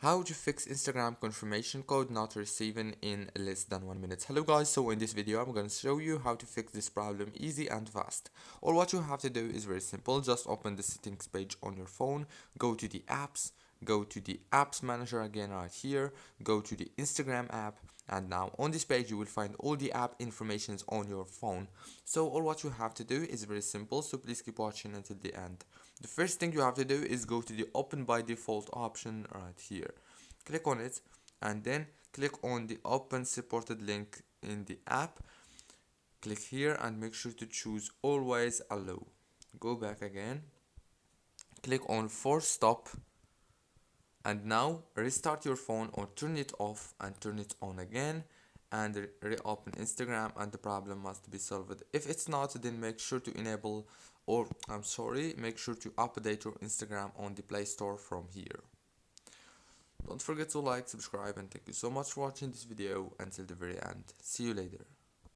How to fix Instagram confirmation code not receiving in less than 1 minute. Hello guys, so in this video I'm going to show you how to fix this problem easy and fast. All what you have to do is very simple. Just open the settings page on your phone, go to the apps, go to the apps manager again right here, go to the Instagram app, and now on this page you will find all the app informations on your phone. So all what you have to do is very simple, so please keep watching until the end. The first thing you have to do is go to the open by default option right here. Click on it and then click on the open supported link in the app. Click here and make sure to choose always allow. Go back again, click on force stop, and now restart your phone or turn it off and turn it on again and reopen Instagram, and the problem must be solved. If it's not, then make sure to enable, or make sure to update your Instagram on the Play Store from here. Don't forget to like, subscribe, and thank you so much for watching this video until the very end. See you later.